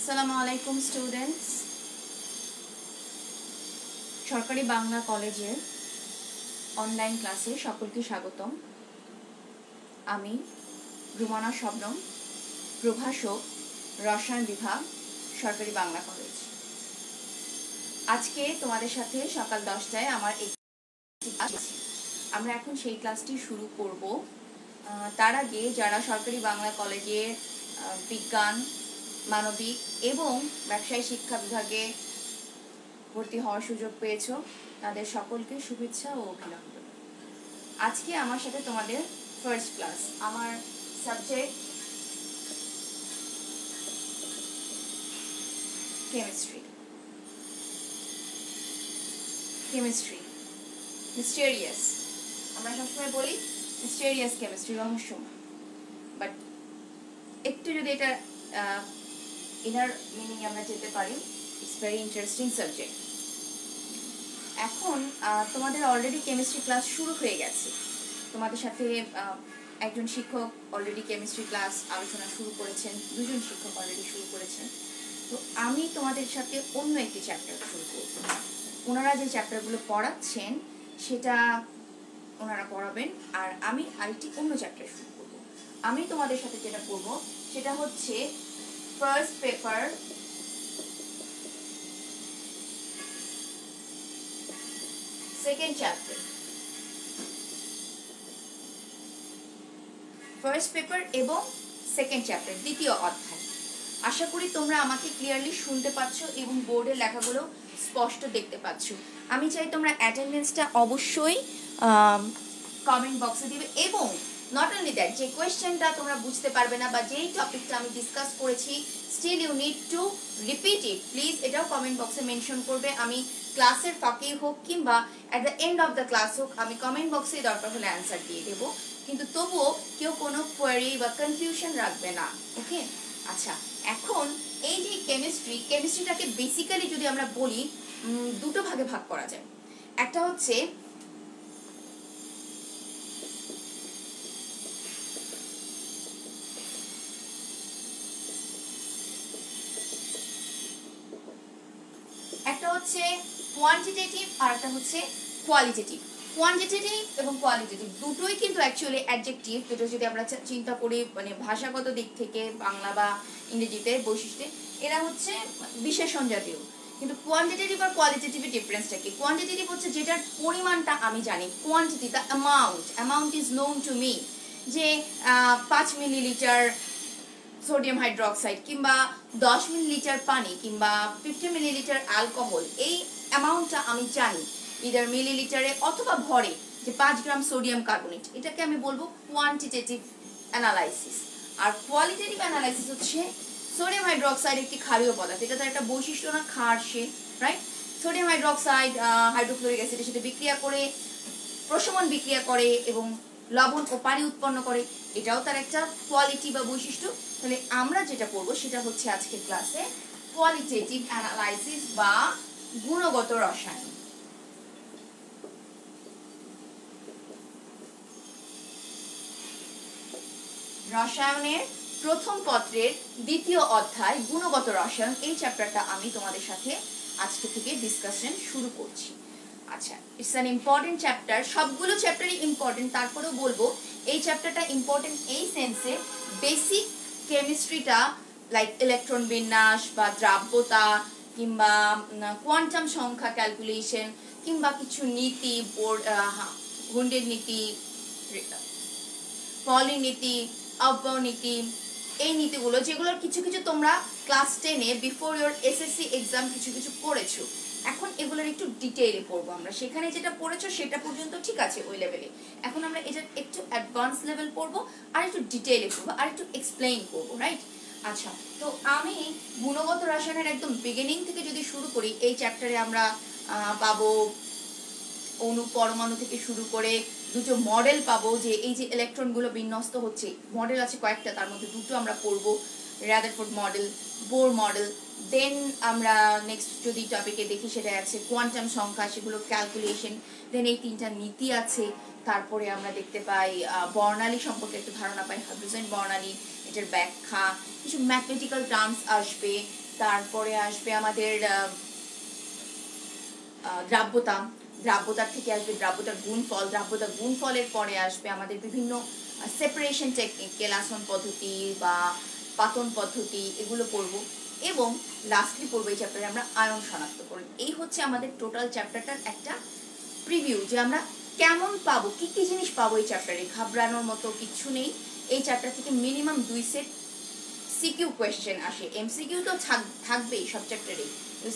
আসসালামু আলাইকুম স্টুডেন্টস। সরকারি বাংলা কলেজের অনলাইন ক্লাসে সকলকে স্বাগতম। আমি রুমানা শবনম, প্রভাষক, রসায়ন বিভাগ, সরকারি বাংলা কলেজ। আজকে তোমাদের সাথে সকাল 10টায় আমার একটি ক্লাস আছে। আমরা এখন সেই ক্লাসটি শুরু করব। তার আগে যারা সরকারি বাংলা কলেজে বিজ্ঞান, মানবিক এবং ব্যবসায় শিক্ষা বিভাগে ভর্তি হওয়ার সুযোগ পেয়েছো, তাদের সকলকে শুভেচ্ছা ও অভিনন্দন। আজকে আমার সাথে তোমাদের ফার্স্ট ক্লাস। আমার সাবজেক্ট কেমিস্ট্রি। মিস্টেরিয়াস, আমরা সবসময় বলি মিস্টেরিয়াস কেমিস্ট্রি, রহস্যময়, বাট একটু যদি এটা ইনার মিনিং আমরা যেতে পারি, ইটস ভেরি ইন্টারেস্টিং সাবজেক্ট। এখন তোমাদের অলরেডি কেমিস্ট্রি ক্লাস শুরু হয়ে গেছে। তোমাদের সাথে একজন শিক্ষক অলরেডি কেমিস্ট্রি ক্লাস আলোচনা শুরু করেছেন, দুজন শিক্ষক অলরেডি শুরু করেছেন। তো আমি তোমাদের সাথে অন্য একটি চ্যাপ্টার শুরু করব। ওনারা যে চ্যাপ্টারগুলো পড়াচ্ছেন সেটা ওনারা পড়াবেন, আর আমি আরেকটি অন্য চ্যাপ্টার শুরু করব। আমি তোমাদের সাথে যেটা করব সেটা হচ্ছে first paper second chapter, first paper এবং সেকেন্ড চ্যাপ্টার, দ্বিতীয় অধ্যায়। আশা করি তোমরা আমাকে ক্লিয়ারলি শুনতে পাচ্ছ এবং বোর্ডের লেখাগুলো স্পষ্ট দেখতে পাচ্ছ। আমি চাই তোমরা অ্যাটেন্ডেন্সটা অবশ্যই কমেন্ট বক্সে দিবে, এবং নট অনলি দ্যাট, যে কোয়েশ্চেনটা তোমরা বুঝতে পারবে না বা যেই টপিকটা আমি ডিসকাস করেছি, still you need to repeat it, please এটাও কমেন্ট বক্সে মেনশন করবে। আমি ক্লাসের ফাঁকেই হোক কিংবা at the end of the class হোক, আমি কমেন্ট বক্সে দরকার হলে অ্যান্সার দিয়ে দেবো, কিন্তু তবুও কেউ কোনো কোয়ারি বা কনফিউশন রাখবে না। ওকে, আচ্ছা, এখন এই যে কেমিস্ট্রিটাকে বেসিক্যালি যদি আমরা বলি, দুটো ভাগে ভাগ করা যায়। একটা হচ্ছে কোয়ান্টিটেটিভ আর একটা হচ্ছে কোয়ালিটেটিভ। কোয়ান্টিটেটিভ এবং কোয়ালিটেটিভ দুটোই কিন্তু অ্যাকচুয়ালি অ্যাডজেক্টিভ, যেটা যদি আমরা চিন্তা করি মানে ভাষাগত দিক থেকে বাংলা বা ইংরেজিতে বৈশিষ্ট্যে, এরা হচ্ছে বিশেষণ জাতীয়। কিন্তু কোয়ান্টিটেটিভ আর কোয়ালিটেটিভের ডিফারেন্সটা কি? কোয়ান্টিটেটিভ হচ্ছে যেটার পরিমাণটা আমি জানি, quantity the amount is known to me, যে 5 মিলিলিটার সোডিয়াম হাইড্রোক্সাইড কিংবা 10 মিলিলিটার পানি কিংবা 50 মিলিলিটার অ্যালকোহল, এই অ্যামাউন্টটা আমি জানি ইদার মিলিলিটারে অথবা ভরে, যে 5 গ্রাম সোডিয়াম কার্বনেট, এটাকে আমি বলবো কোয়ান্টিটেটিভ অ্যানালাইসিস। আর কোয়ালিটেটিভ অ্যানালাইসিস হচ্ছে সোডিয়াম হাইড্রোক্সাইড একটি ক্ষারীয় পদার্থ, এটা তার একটা বৈশিষ্ট্য না, ক্ষার সে, রাইট? সোডিয়াম হাইড্রোক্সাইড হাইড্রোক্লোরিক অ্যাসিডের সাথে বিক্রিয়া করে প্রশমন বিক্রিয়া করে এবং লবণ ও পানি উৎপন্ন করে, এটাও তার একটা কোয়ালিটি বা বৈশিষ্ট্য। তাহলে আমরা যেটা পড়বো সেটা হচ্ছে আজকের ক্লাসে কোয়ালিটেটিভ অ্যানালাইসিস বা গুণগত রসায়ন। রসায়নের প্রথম পত্রের দ্বিতীয় অধ্যায় গুণগত রসায়ন, এই চ্যাপ্টারটা আমি তোমাদের সাথে আজকে থেকে ডিসকাশন শুরু করছি। আচ্ছা, ইটস অ্যান ইম্পর্টেন্ট চ্যাপ্টার, সবগুলো চ্যাপ্টারই ইম্পর্টেন্ট, তারপরেও বলবো এই চ্যাপ্টারটা ইম্পর্টেন্ট এই সেন্সে, বেসিক কেমিস্ট্রিটা লাইক ইলেকট্রন বিন্যাস বা দ্রাব্যতা কিংবা কোয়ান্টাম সংখ্যা ক্যালকুলেশন কিংবা কিছু নীতি, হুন্ডের নীতি, পলি নীতি, অব্যয় নীতি, এই নীতিগুলো যেগুলোর কিছু কিছু তোমরা ক্লাস 10-এ বিফোর ইয়োর এসএসসি এক্সাম কিছু কিছু পড়েছো, এখন এগুলোর একটু ডিটেইলে পড়বো আমরা। সেখানে যেটা পড়েছো সেটা পর্যন্ত ঠিক আছে ওই লেভেলে, এখন আমরা এটা একটু অ্যাডভান্স লেভেল পড়বো, আর একটু ডিটেইলে পড়বো, আর একটু এক্সপ্লেইন করবো, রাইট? আচ্ছা, তো আমি গুণগত রসায়নের একদম বিগিনিং থেকে যদি শুরু করি, এই চ্যাপ্টারে আমরা পাবো অণু পরমাণু থেকে শুরু করে দুটো মডেল পাবো, যে এই যে ইলেকট্রনগুলো বিন্যস্ত হচ্ছে, মডেল আছে কয়েকটা, তার মধ্যে দুটো আমরা পড়বো, রাদারফোর্ড মডেল, বোর মডেল। দেন আমরা নেক্সট যদি টপিকে দেখি সেটা আছে কোয়ান্টাম সংখ্যা, সেগুলো ক্যালকুলেশন। দেন এই তিনটা নীতি আছে। তারপরে আমরা দেখতে পাই বর্ণালী সম্পর্কে একটু ধারণা পাই, হাইড্রোজেন বর্ণালী, এটার ব্যাখ্যা, কিছু ম্যাথমেটিক্যাল টার্মস আসবে, তারপরে আসবে আমাদের দ্রাব্যতা, দ্রাব্যতার থেকে আসবে দ্রাব্যতার গুণফল, দ্রাব্যতার গুণফলের পরে আসবে আমাদের বিভিন্ন সেপারেশন টেকনিক, কেলাসন পদ্ধতি বা পাতন পদ্ধতি, এগুলো পড়ব। এবং লাস্টলি পড়বো এই চ্যাপ্টারে আমরা আয়ন শনাক্তকরণ। এই হচ্ছে আমাদের টোটাল চ্যাপ্টারটার একটা প্রিভিউ, যে আমরা কেমন পাবো, কি কি জিনিস পাবো এই চ্যাপ্টারে। ঘাবড়ানোর মতো কিছু নেই। এই চ্যাপ্টার থেকে মিনিমাম 2 সেট সিকিউ কোয়েশ্চেন আসে। এমসিকিউ তো থাকবেই সব চ্যাপ্টারেই,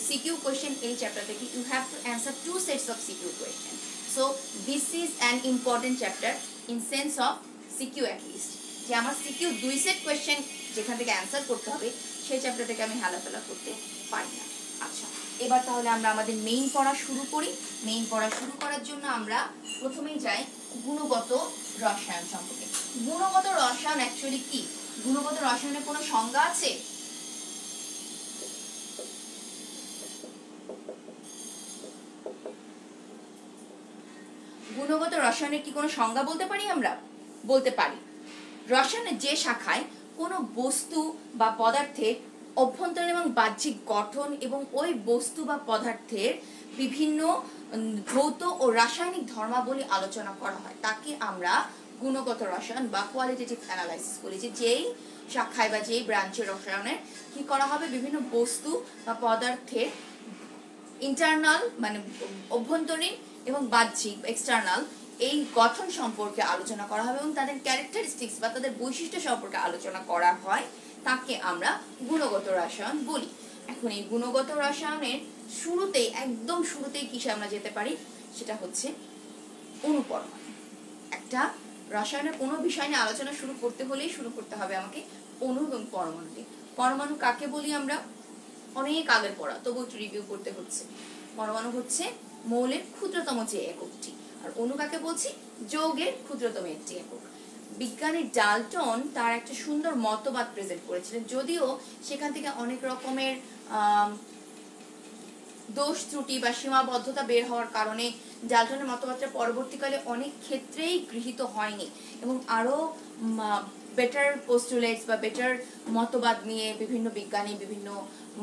সিকিউ কোয়েশ্চেন এই চ্যাপ্টার থেকে you have to answer 2 sets of CQ question. So this is an important chapter in sense of CQ at least, যে আমার সিকিউ 2 সেট কোয়েশ্চেন যেখান থেকে অ্যান্সার করতে হবে, সেই চ্যাপ্টার থেকে আমি হেলাফেলা করতে পারি না। আচ্ছা, এবার তাহলে আমরা আমাদের মেইন পড়া শুরু করি। মেইন পড়া শুরু করার জন্য আমরা প্রথমেই যাই গুণগত রসায়ন সম্পর্কে। গুণগত রসায়ন অ্যাকচুয়ালি কি? গুণগত রসায়নের কোনো সংজ্ঞা আছে? গুণগত রসায়নের কি কোনো সংজ্ঞা বলতে পারি আমরা? বলতে পারি। রসায়নের যে শাখায় কোনো বস্তু বা পদার্থের অভ্যন্তরীণ এবং বাহ্যিক গঠন এবং ওই বস্তু বা পদার্থের বিভিন্ন ভৌত ও রাসায়নিক ধর্মাবলী আলোচনা করা হয়, তাকে আমরা গুণগত রসায়ন বা কোয়ালিটেটিভ অ্যানালাইসিস বলি। যে যেই শাখায় বা যেই ব্রাঞ্চের রসায়নের কি করা হবে, বিভিন্ন বস্তু বা পদার্থের ইন্টারনাল মানে অভ্যন্তরীণ এবং বাহ্যিক এক্সটার্নাল এই গঠন সম্পর্কে আলোচনা করা হবে এবং তাদের ক্যারেক্টারিস্টিক্স বা তাদের বৈশিষ্ট্য সম্পর্কে আলোচনা করা হয়, তাকে আমরা গুণগত রসায়ন বলি। এখন এই গুণগত রসায়নের শুরুতেই, একদম শুরুতেই কিসে আমরা যেতে পারি, সেটা হচ্ছে অণুপরমাণু। একটা রসায়নের কোনো বিষয় নিয়ে আলোচনা শুরু করতে হলেই শুরু করতে হবে আমাকে অণু এবং পরমাণু দিয়ে। পরমাণু কাকে বলি আমরা? অনেক আগের পড়া, তবু একটু রিভিউ করতে হচ্ছে। পরমাণু হচ্ছে মৌলের ক্ষুদ্রতম যে এককটি, আর অণু কাকে বলছি? যৌগের ক্ষুদ্রতম একটি একক। বিজ্ঞানী ডাল্টন তার একটা সুন্দর মতবাদ প্রেজেন্ট করেছিলেন, যদিও সেখান থেকে অনেক রকমের দোষ ত্রুটি বা সীমাবদ্ধতা বের হওয়ার কারণে ডাল্টনের মতবাদটা পরবর্তীকালে অনেক ক্ষেত্রেই গৃহীত হয়নি এবং আরো বেটার পোস্টুলেটস বা বেটার মতবাদ নিয়ে বিভিন্ন বিজ্ঞানী বিভিন্ন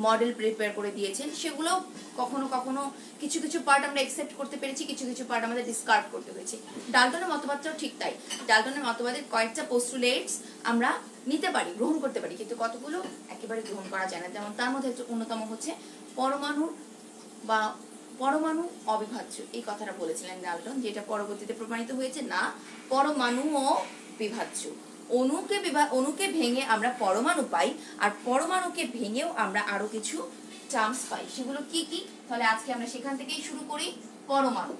মডেল প্রিপেয়ার করে দিয়েছেন। সেগুলো কখনো কখনো কিছু কিছু পার্ট আমরা অ্যাকসেপ্ট করতে পেরেছি, কিছু কিছু পার্ট আমাদের ডিসকার্ড করতে হয়েছে। ডাল্টনের মতবাদটাও ঠিক তাই। ডাল্টনের মতবাদের কয়েকটা পোস্টুলেটস আমরা নিতে পারি, গ্রহণ করতে পারি, কিন্তু কতগুলো একেবারে গ্রহণ করা যায় না। যেমন তার মধ্যে অন্যতম হচ্ছে পরমাণু বা পরমাণু অবিভাজ্য, এই কথাটা বলেছিলেন ডাল্টন, যেটা পরবর্তীতে প্রমাণিত হয়েছে না, পরমাণুও বিভাজ্য। অণুকে ভেঙে আমরা পরমাণু পাই, আর পরমাণুকে ভেঙেও আমরা আরো কিছু টার্মস পাই। সেগুলো কি কি? তাহলে আজকে আমরা সেখান থেকেই শুরু করি। পরমাণু।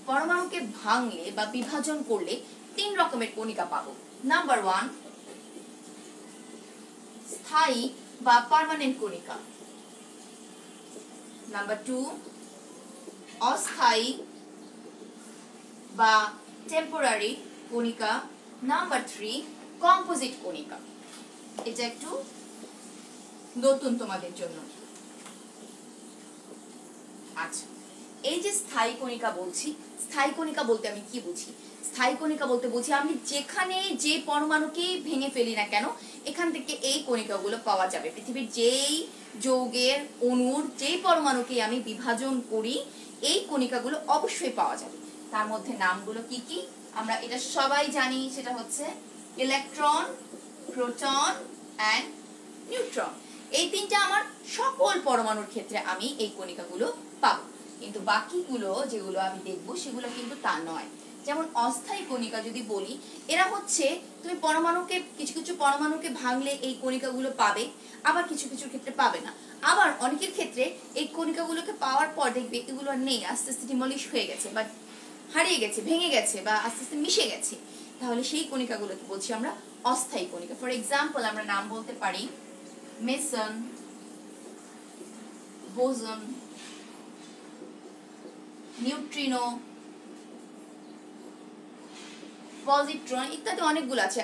পরমাণুকে ভাঙলে বা বিভাজন করলে 3 রকমের কণিকা পাবো। নাম্বার 1 স্থায়ী বা পার্মানেন্ট কণিকা। নাম্বার 2 অস্থায়ী বা টেম্পোরারি কণিকা। নাম্বার 3 কম্পোজিট কণিকা। এটা একটু নতুন তোমাদের জন্য। আচ্ছা, এই যে স্থায়ী কণিকা বলছি, স্থায়ী কণিকা বলতে আমি কি বুঝি? স্থায়ী কণিকা বলতে বুঝি আমি যেখানে যে পরমাণুকে ভেঙে ফেলি না কেন, এখান থেকে এই কণিকাগুলো পাওয়া যাবে। পৃথিবীর যেই যৌগের অণুর যেই পরমাণুকে আমি বিভাজন করি, এই কণিকাগুলো অবশ্যই পাওয়া যাবে। তার মধ্যে নামগুলো কি কি আমরা এটা সবাই জানি, সেটা হচ্ছে ইলেকট্রন, প্রোটন অ্যান্ড নিউট্রন। এই তিনটা আমার সকল পরমাণুর ক্ষেত্রে আমি এই কণিকাগুলো পাবো, কিন্তু বাকিগুলো যেগুলো আমি দেখবো সেগুলো কিন্তু তা নয়। যেমন অস্থায়ী কণিকা যদি বলি, এরা হচ্ছে তুমি পরমাণুকে কিছু কিছু পরমাণুকে ভাঙলে এই কণিকাগুলো পাবে, আবার কিছু কিছু ক্ষেত্রে পাবে না। আবার অনেকের ক্ষেত্রে এই কণিকাগুলোকে পাওয়ার পর দেখবে এগুলো নেই, আস্তে আস্তে ডিমলিশ হয়ে গেছে বা হারিয়ে গেছে, ভেঙে গেছে বা আস্তে আস্তে মিশে গেছে। তাহলে সেই কণিকাগুলোকে বলছি আমরা অস্থায়ী কণিকা। ফর এক্সাম্পল আমরা নাম বলতে পারি মেসন, বোসন, নিউট্রিনো, পজিট্রন ইত্যাদি অনেকগুলো আছে।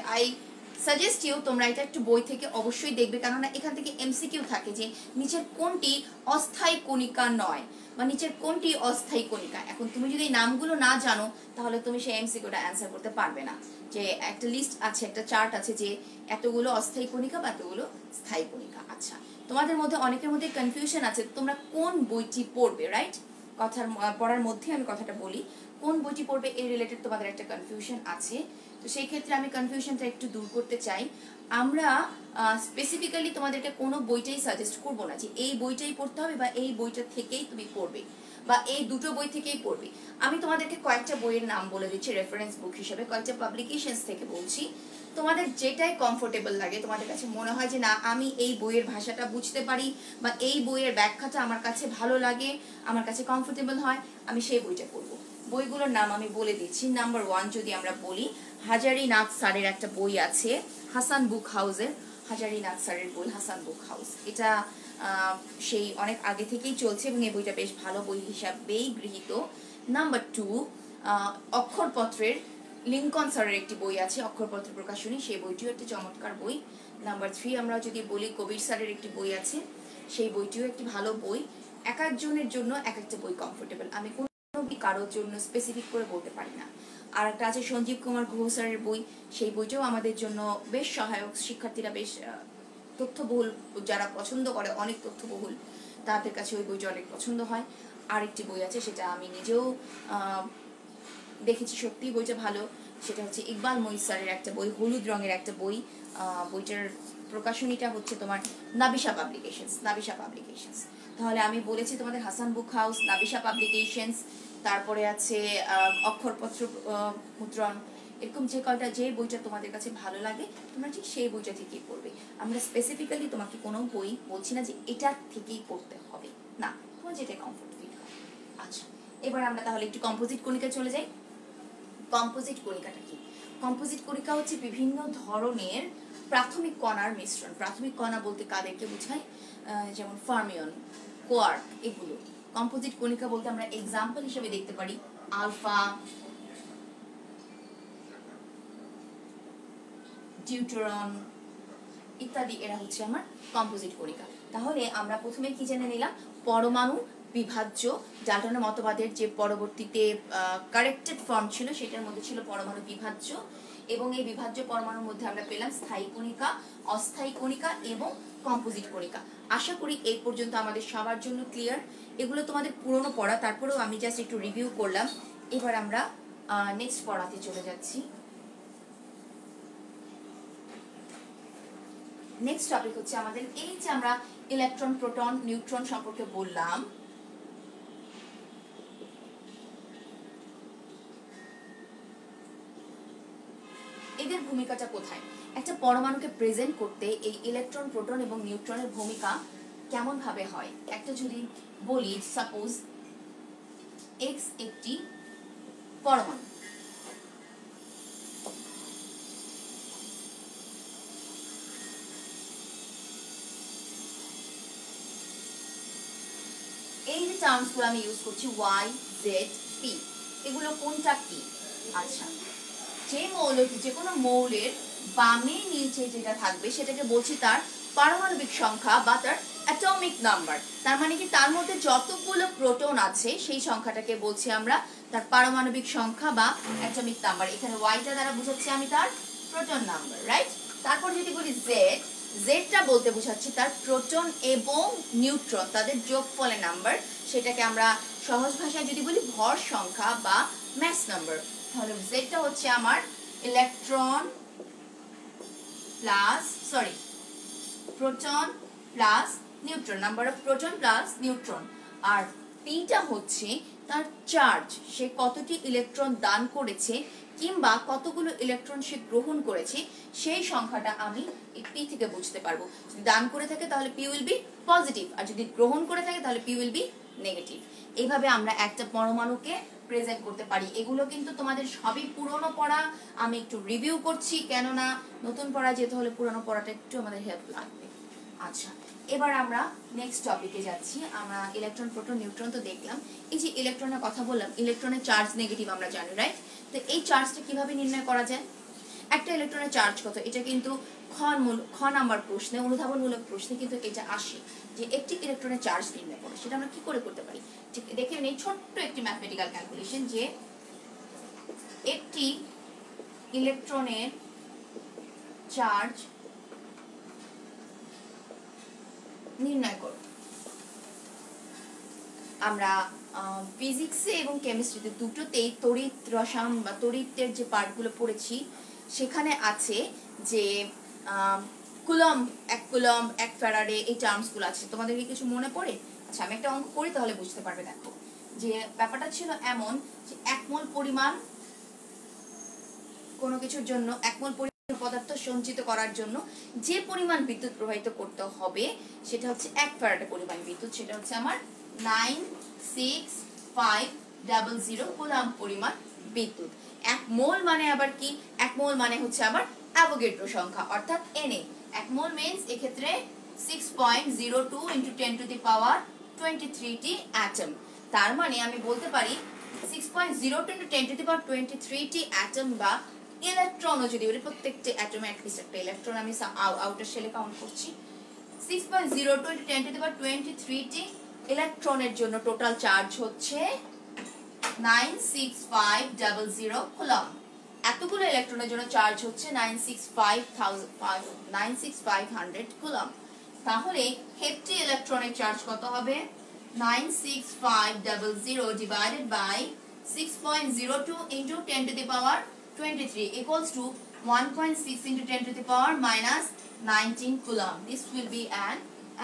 সাজেস্ট ইউ তোমরা এটা একটু বই থেকে অবশ্যই দেখবে, কেননা এখান থেকে এমসিকিউ থাকে যে নিচের কোনটি অস্থায়ী কণিকা নয় বা নিচের কোনটি অস্থায়ী কণিকা। এখন তুমি যদি নামগুলো না জানো তাহলে তুমি সেই এমসিকিউটা অ্যান্সার করতে পারবে না। যে একটা লিস্ট আছে, একটা চার্ট আছে যে এতগুলো অস্থায়ী কণিকা বা এতগুলো স্থায়ী কণিকা। আচ্ছা, তোমাদের মধ্যে অনেকের মধ্যে কনফিউশন আছে তোমরা কোন বইটি পড়বে, রাইট? কথার পড়ার মধ্যে আমি কথাটা বলি, কোন বইটি পড়বে এই রিলেটেড তোমাদের একটা কনফিউশন আছে। তো সেই ক্ষেত্রে আমি কনফিউশনটা একটু দূর করতে চাই। আমরা স্পেসিফিক্যালি তোমাদেরকে কোনো বইটাই সাজেস্ট করবো না যে এই বইটাই পড়তে হবে বা এই বইটা থেকেই তুমি পড়বে বা এই দুটো বই থেকেই পড়বে। আমি তোমাদেরকে কয়েকটা বইয়ের নাম বলে দিচ্ছি রেফারেন্স বুক হিসেবে, কয়েকটা পাবলিকেশনস থেকে বলছি। তোমাদের যেটাই কমফোর্টেবল লাগে, তোমাদের কাছে মনে হয় যে না আমি এই বইয়ের ভাষাটা বুঝতে পারি বা এই বইয়ের ব্যাখ্যাটা আমার কাছে ভালো লাগে, আমার কাছে কমফোর্টেবল হয়, আমি সেই বইটা পড়বো। বইগুলোর নাম আমি বলে দিচ্ছি। নাম্বার 1 যদি আমরা বলি, হাজারীনাথ স্যারের একটা বই আছে হাসান বুক হাউসের, হাজারীনাথ স্যারের বই হাসান বুক হাউস। এটা সেই অনেক আগে থেকেই চলছে এবং এই বইটা বেশ ভালো বই হিসাবেই গৃহীত। নাম্বার 2 অক্ষরপত্রের লিঙ্কন স্যারের একটি বই আছে অক্ষরপত্র প্রকাশনী, সেই বইটিও একটি চমৎকার বই। নাম্বার 3 আমরা যদি বলি কবির স্যারের একটি বই আছে, সেই বইটিও একটি ভালো বই। এক একজনের জন্য এক একটা বই কমফোর্টেবল, আমি কোনো কারোর জন্য স্পেসিফিক করে বলতে পারি না। আর একটা আছে সঞ্জীব কুমার গুহ স্যারের বই, সেই বইটাও আমাদের জন্য বেশ সহায়ক, শিক্ষার্থীরা বেশ তথ্যবহুল, যারা পছন্দ করে অনেক তথ্যবহুল তাদের কাছে ওই বইটা অনেক পছন্দ হয়। আরেকটি বই আছে সেটা আমি নিজেও দেখেছি, সত্যি বইটা ভালো, সেটা হচ্ছে ইকবাল মঈন স্যারের একটা বই, হলুদ রঙের একটা বই। বইটার প্রকাশনীটা হচ্ছে তোমার নাবিশা পাবলিকেশনস, নাবিশা পাবলিকেশনস। তাহলে আমি বলেছি তোমাদের হাসান বুক হাউস, নাবিশা পাবলিকেশনস, তারপরে আছে অক্ষরপত্র মুদ্রণ, এরকম যে কয়টা যে বইটা তোমাদের কাছে ভালো লাগে তোমরা ঠিক সেই বইটা থেকেই পড়বে। আমরা স্পেসিফিক্যালি তোমাকে কোনো বই বলছি না যে এটা থেকেই পড়তে হবে, না, তোমার যেটা কমফোর্ট ফিল হয়। আচ্ছা, এবার আমরা তাহলে একটু কম্পোজিট কণিকা চলে যাই। কম্পোজিট কণিকাটা কি? কম্পোজিট কণিকা হচ্ছে বিভিন্ন ধরনের প্রাথমিক কণার মিশ্রণ। প্রাথমিক কণা বলতে কাদেরকে বোঝায়? যেমন ফার্মিয়ন, কোয়ার্ক, এগুলো। কম্পোজিট কণিকা বলতে আমরা এক্সাম্পল হিসেবে দেখতে পারি আলফা, ডিউটেরন ইত্যাদি, এরা হচ্ছে আমার কম্পোজিট কণিকা। তাহলে আমরা প্রথমে কি জেনে নিলাম? পরমাণু বিভাজ্য, ডাল্টনের মতবাদের যে পরবর্তীতে কারেক্টেড ফর্ম ছিল সেটার মধ্যে ছিল পরমাণু বিভাজ্য, এবং এই বিভাজ্য পরমাণুর মধ্যে আমরা পেলাম স্থায়ী কণিকা, অস্থায়ী কণিকা এবং কম্পোজিট কণিকা। আশা করি এই পর্যন্ত আমাদের সবার জন্য ক্লিয়ার। এগুলো তোমাদের পুরনো পড়া, তারপরেও আমি জাস্ট একটু রিভিউ করলাম। এবার আমরা নেক্সট পড়াতে চলে যাচ্ছি। নেক্সট টপিক হচ্ছে আমাদের এই যে আমরা ইলেকট্রন, প্রোটন, নিউট্রন সম্পর্কে বললাম, এদের ভূমিকাটা কোথায়? একটা পরমাণুকে প্রেজেন্ট করতে এই ইলেকট্রন, প্রোটন এবং নিউট্রনের ভূমিকা কেমন ভাবে হয়? একটা যদি বলি, সাপোজ এক্স একটি পরমাণু, এই যে টার্মসগুলো আমি ইউজ করছি ওয়াই, জেড, পি, এগুলো কোনটা কি? আচ্ছা, যে মৌলটি, যে কোনো মৌলের বামে নিচে যেটা থাকবে সেটাকে বলছি তার পারমাণবিক সংখ্যা বা তার অ্যাটমিক নাম্বার। তার মানে কি তার মধ্যে যতগুলো প্রোটন আছে সেই সংখ্যাটাকে বলছি আমরা তার পারমাণবিক সংখ্যা বা অ্যাটমিক নাম্বার। এখানে ওয়াইটা দ্বারা বুঝাচ্ছি আমি তার প্রোটন নাম্বার, রাইট? তারপর যদি বলি জেড, জেডটা বলতে বোঝাচ্ছি তার প্রোটন এবং নিউট্রন তাদের যোগফলের নাম্বার, সেটাকে আমরা সহজ ভাষায় যদি বলি ভর সংখ্যা বা ম্যাস নাম্বার। তাহলে জেডটা হচ্ছে আমার electron plus proton plus neutron, number of proton plus neutron. আর পিটা হচ্ছে তার চার্জ, সে কতটি ইলেকট্রন দান করেছে কিংবা কতগুলো ইলেকট্রন সে গ্রহণ করেছে, সেই সংখ্যাটা আমি এই পি থেকে বুঝতে পারবো। যদি দান করে থাকে তাহলে পি উইল বি পজিটিভ, আর যদি গ্রহণ করে থাকে তাহলে পি উইল বি নেগেটিভ। এইভাবে আমরা একটা পরমাণুকে প্রেজেন্ট করতে পারি। এগুলো কিন্তু তোমাদের সবই পুরনো পড়া, আমি একটু রিভিউ করছি, কেননা নতুন পড়া যেতে হলে পুরনো পড়াটা একটু আমাদের হেল্প লাগবে। আচ্ছা, এবার আমরা নেক্সট টপিকে যাচ্ছি। আমরা ইলেকট্রন, প্রোটন, নিউট্রন তো দেখলাম। এই যে ইলেকট্রনের কথা বললাম, ইলেকট্রনের চার্জ নেগেটিভ আমরা জানি, রাইট? তো এই চার্জটা কিভাবে নির্ণয় করা যায়? একটা ইলেকট্রনের চার্জ কত, এটা কিন্তু খ নাম্বার প্রশ্নে, অনুধাবনমূলক প্রশ্নে কিন্তু এটা আসে যে একটি ইলেকট্রনের চার্জ নির্ণয় করো। সেটা আমরা কি করে করতে পারি, ঠিক দেখে নেই ছোট্ট একটি ম্যাথমেটিক্যাল ক্যালকুলেশন, যে একটি ইলেকট্রনের চার্জ নির্ণয় করো। আমরা ফিজিক্সে এবং কেমিস্ট্রিতে দুটোতেই তড়িৎ রসায়ন বা তড়িতের যে পার্টগুলো পড়েছি, সেখানে আছে যে কুলম্ব, এক ফ্যারাডে, এই টার্মসগুলো আছে। তোমাদেরকে কিছু মনে পড়ে? আচ্ছা, আমি একটা অঙ্ক করি তাহলে বুঝতে পারবে। দেখো, যে ব্যাপারটা ছিল এমন যে 1 মোল পরিমাণ কোনো কিছুর জন্য, 1 মোল পরিমাণ পদার্থ সঞ্চিত করার জন্য যে পরিমাণ বিদ্যুৎ প্রবাহিত করতে হবে সেটা হচ্ছে 1 ফ্যারাডে পরিমাণ বিদ্যুৎ। সেটা হচ্ছে আমার 96500 কুলম্ব পরিমাণ বিদ্যুৎ। 1 মোল মানে আবার কি? 1 মোল মানে হচ্ছে আবার অ্যাভোগাড্রো সংখ্যা, অর্থাৎ Na। 1 মোল মিন্স এক্ষেত্রে 6.02 × 10⁻23 টি অ্যাটম। তার মানে আমি বলতে পারি 6.02 × 10⁻23 টি অ্যাটম বা ইলেকট্রনও যদি বলি, প্রত্যেকটি অ্যাটমে অ্যাটলিস্ট একটা ইলেকট্রন, আমি আউটার শেলে কাউন্ট করছি, 6.02 × 10⁻23 টি ইলেকট্রনের জন্য টোটাল চার্জ হচ্ছে 96500 কুলম্ব। এতগুলো ইলেকট্রনের জন্য চার্জ হচ্ছে 96500 কুলম্ব। তাহলে একটি ইলেকট্রনের চার্জ কত হবে? 96500 divided by 6.02 × 10⁻23 equals to 1.6 × 10⁻⁻19 coulomb. This will be an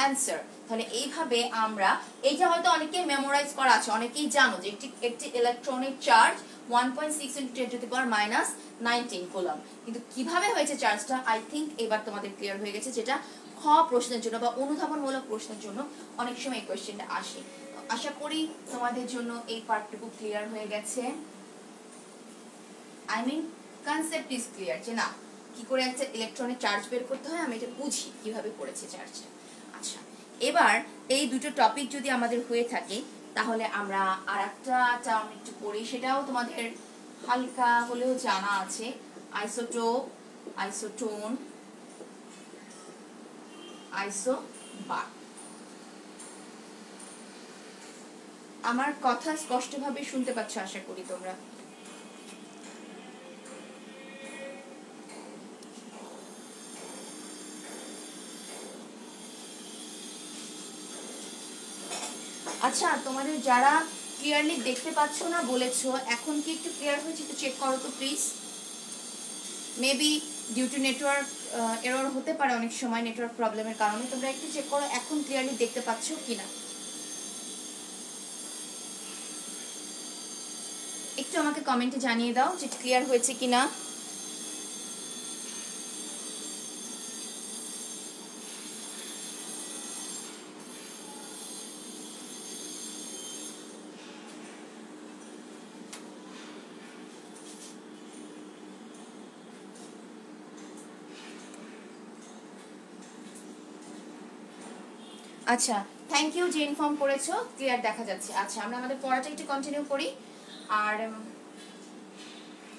answer. তাহলে এইভাবে আমরা, এইটা হয়তো অনেকেই মেমোরাইজ করা আছে, অনেকেই জানো যে একটি ইলেকট্রনিক চার্জ 1.6 × 10⁻⁻19 কুলম্ব। কিন্তু কিভাবে হয়েছে চার্জটা, আই থিঙ্ক এবার তোমাদের ক্লিয়ার হয়ে গেছে, যেটা খ প্রশ্নের জন্য বা অনুধাবনমূলক প্রশ্নের জন্য অনেক সময় এই কোয়েশ্চেনটা আসে। আশা করি তোমাদের জন্য এই পার্টটুকু ক্লিয়ার হয়ে গেছে। I mean concept is clear, যে না কি করে একটা ইলেকট্রনের চার্জ বের করতে হয়, আমি এটা বুঝি কিভাবে করেছে চার্জটা। আচ্ছা, এবার এই দুটো টপিক যদি আমাদের হয়ে থাকে, তাহলে আমরা আর একটা টার্ম একটু পড়ি, সেটাও তোমাদের হালকা হলেও জানা আছে, আইসোটোপ, আইসোটোন, আইসোবার। আমার কথা স্পষ্টভাবে শুনতে পাচ্ছ আশা করি তোমরা। আচ্ছা, তোমাদের যারা ক্লিয়ারলি দেখতে পাচ্ছ না বলেছো, এখন কি একটু ক্লিয়ার হয়েছে? একটু চেক করো তো please. Maybe due to network error হতে পারে অনেক সময়, নেটওয়ার্ক প্রবলেমের কারণে। তোমরা একটু চেক করো এখন ক্লিয়ারলি দেখতে পাচ্ছ কিনা, একটু আমাকে কমেন্টে জানিয়ে দাও যে ক্লিয়ার হয়েছে কিনা। আচ্ছা, থ্যাংক ইউ যে ইনফর্ম করেছো, ক্লিয়ার দেখা যাচ্ছে। আচ্ছা, আমরা আমাদের পড়াটা একটু কন্টিনিউ করি। আর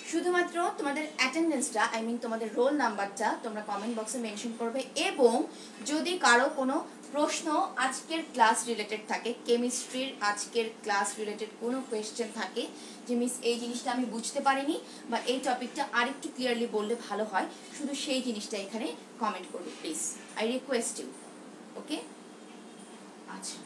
শুধুমাত্র তোমাদের অ্যাটেন্ডেন্সটা, আই মিন তোমাদের রোল নাম্বারটা তোমরা কমেন্ট বক্সে মেনশন করবে, এবং যদি কারো কোনো প্রশ্ন আজকের ক্লাস রিলেটেড থাকে, কেমিস্ট্রির আজকের ক্লাস রিলেটেড কোনো কোয়েশ্চেন থাকে যে মিস এই জিনিসটা আমি বুঝতে পারিনি বা এই টপিকটা আরেকটু ক্লিয়ারলি বললে ভালো হয়, শুধু সেই জিনিসটা এখানে কমেন্ট করবে প্লিজ, আই রিকোয়েস্ট ইউ। ওকে, আচ্ছা,